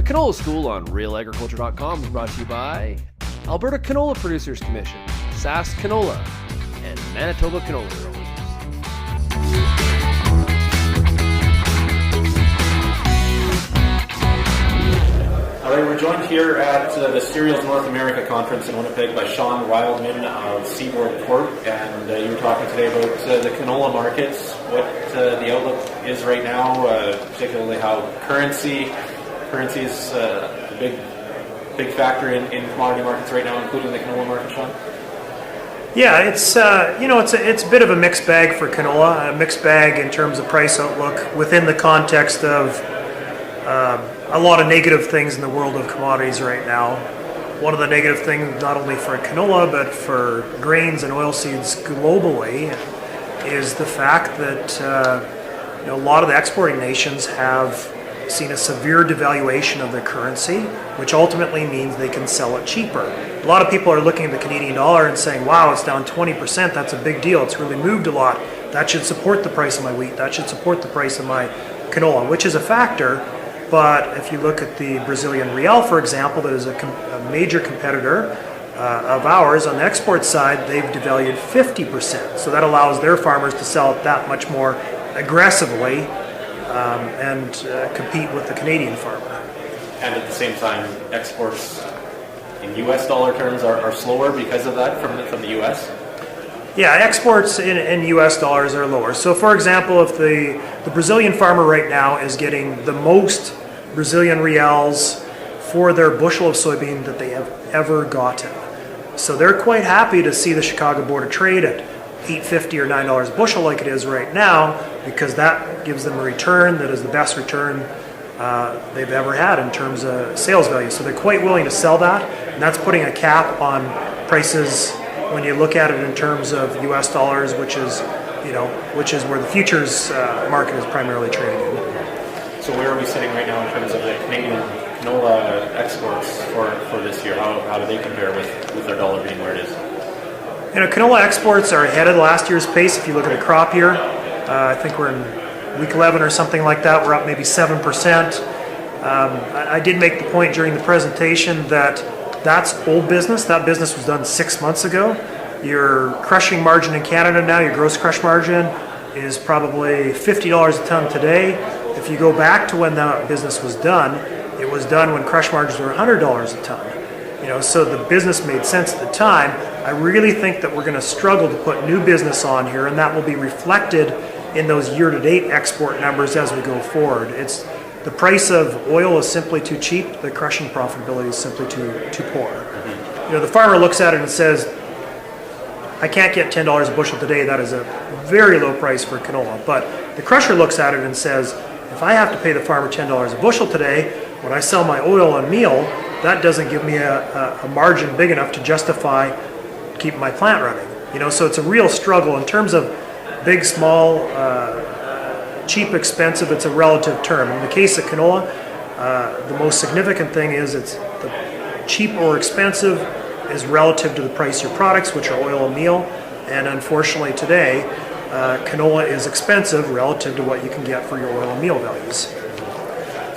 Canola School on realagriculture.com is brought to you by Alberta Canola Producers Commission, Sask Canola, and Manitoba Canola Growers. All right, we're joined here at the Cereals North America Conference in Winnipeg by Sean Wildman of Seaboard Corp. And you were talking today about the canola markets, what the outlook is right now, particularly how currency is a big factor in commodity markets right now, including the canola market, Sean. Yeah, it's a bit of a mixed bag for canola, a mixed bag in terms of price outlook within the context of a lot of negative things in the world of commodities right now. One of the negative things, not only for canola but for grains and oilseeds globally, is the fact that a lot of the exporting nations have seen a severe devaluation of the currency, which ultimately means they can sell it cheaper. A lot of people are looking at the Canadian dollar and saying, wow, it's down 20%, that's a big deal, it's really moved a lot. That should support the price of my wheat, that should support the price of my canola, which is a factor. But if you look at the Brazilian real, for example, that is a major competitor of ours on the export side, they've devalued 50%. So that allows their farmers to sell it that much more aggressively and compete with the Canadian farmer. And at the same time, exports in U.S. dollar terms are slower because of that from the U.S.? Yeah, exports in U.S. dollars are lower. So, for example, if the Brazilian farmer right now is getting the most Brazilian reals for their bushel of soybean that they have ever gotten. So they're quite happy to see the Chicago Board of Trade at $8.50 or $9 a bushel like it is right now, because that gives them a return that is the best return they've ever had in terms of sales value. So they're quite willing to sell that, and that's putting a cap on prices when you look at it in terms of U.S. dollars, which is where the futures market is primarily trading in. So where are we sitting right now in terms of the Canadian canola exports for this year? How do they compare with their dollar being where it is? Canola exports are ahead of last year's pace. If you look at the crop year, I think we're in week 11 or something like that. We're up maybe 7%. I did make the point during the presentation that that's old business. That business was done 6 months ago. Your crushing margin in Canada now, your gross crush margin, is probably $50 a ton today. If you go back to when that business was done, it was done when crush margins were $100 a ton. So the business made sense at the time. I really think that we're going to struggle to put new business on here, and that will be reflected in those year-to-date export numbers as we go forward. The price of oil is simply too cheap. The crushing profitability is simply too poor. Mm-hmm. The farmer looks at it and says, I can't get $10 a bushel today. That is a very low price for canola. But the crusher looks at it and says, if I have to pay the farmer $10 a bushel today, when I sell my oil and meal, that doesn't give me a margin big enough to justify keeping my plant running. So it's a real struggle in terms of big, small, cheap, expensive. It's a relative term. In the case of canola, the most significant thing is it's the cheap or expensive is relative to the price of your products, which are oil and meal. And unfortunately today, canola is expensive relative to what you can get for your oil and meal values.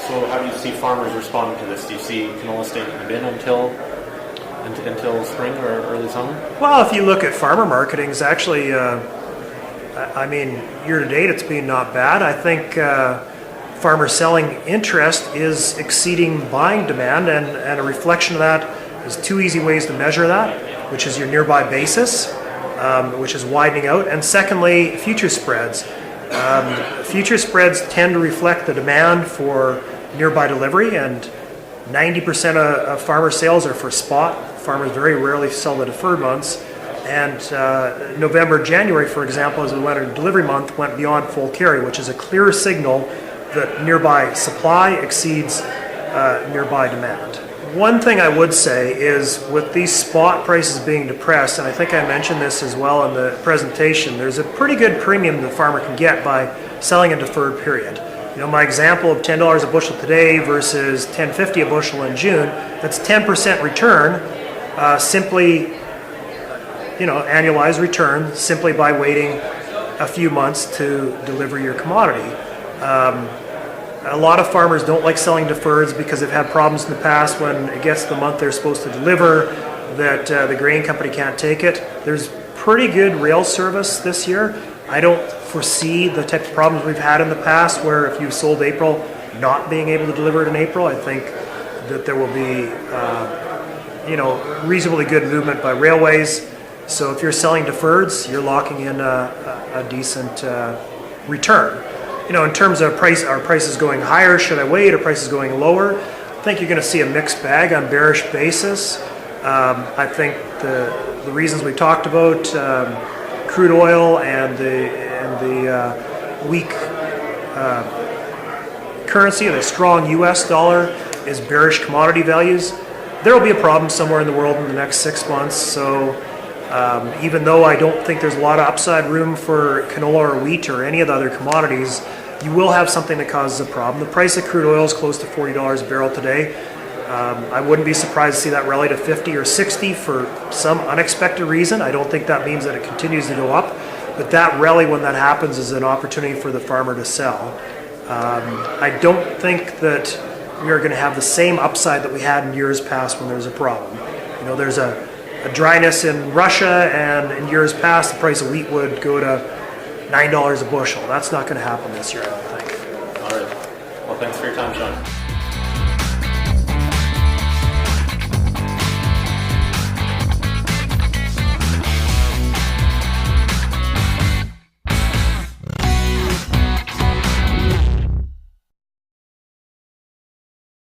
So how do you see farmers responding to this? Do you see canola staying in the bin until spring or early summer? Well, if you look at farmer marketings, actually, year to date it's been not bad. I think farmer selling interest is exceeding buying demand, and a reflection of that is two easy ways to measure that, which is your nearby basis, which is widening out, and secondly, future spreads. Future spreads tend to reflect the demand for nearby delivery, and 90% of farmer sales are for spot. Farmers very rarely sell the deferred months. And November, January, for example, as we went into delivery month, went beyond full carry, which is a clear signal that nearby supply exceeds nearby demand. One thing I would say is with these spot prices being depressed, and I think I mentioned this as well in the presentation, there's a pretty good premium the farmer can get by selling a deferred period. My example of $10 a bushel today versus $10.50 a bushel in June, that's 10% return, simply, annualized return, simply by waiting a few months to deliver your commodity. A lot of farmers don't like selling deferreds because they've had problems in the past when it gets the month they're supposed to deliver that the grain company can't take it. There's pretty good rail service this year. I don't foresee the type of problems we've had in the past where if you sold April, not being able to deliver it in April. I think that there will be reasonably good movement by railways. So if you're selling deferreds, you're locking in a decent return. In terms of price, are prices going higher? Should I wait? Are prices going lower? I think you're going to see a mixed bag on bearish basis. I think the reasons we talked about, crude oil and the weak currency, the strong U.S. dollar is bearish commodity values. There will be a problem somewhere in the world in the next 6 months. So even though I don't think there's a lot of upside room for canola or wheat or any of the other commodities, you will have something that causes a problem. The price of crude oil is close to $40 a barrel today. I wouldn't be surprised to see that rally to 50 or 60 for some unexpected reason. I don't think that means that it continues to go up, but that rally, when that happens, is an opportunity for the farmer to sell. I don't think that we are going to have the same upside that we had in years past when there's a problem. There's a dryness in Russia, and in years past, the price of wheat would go to $9 a bushel. That's not going to happen this year, I don't think. All right. Well, thanks for your time, Sean.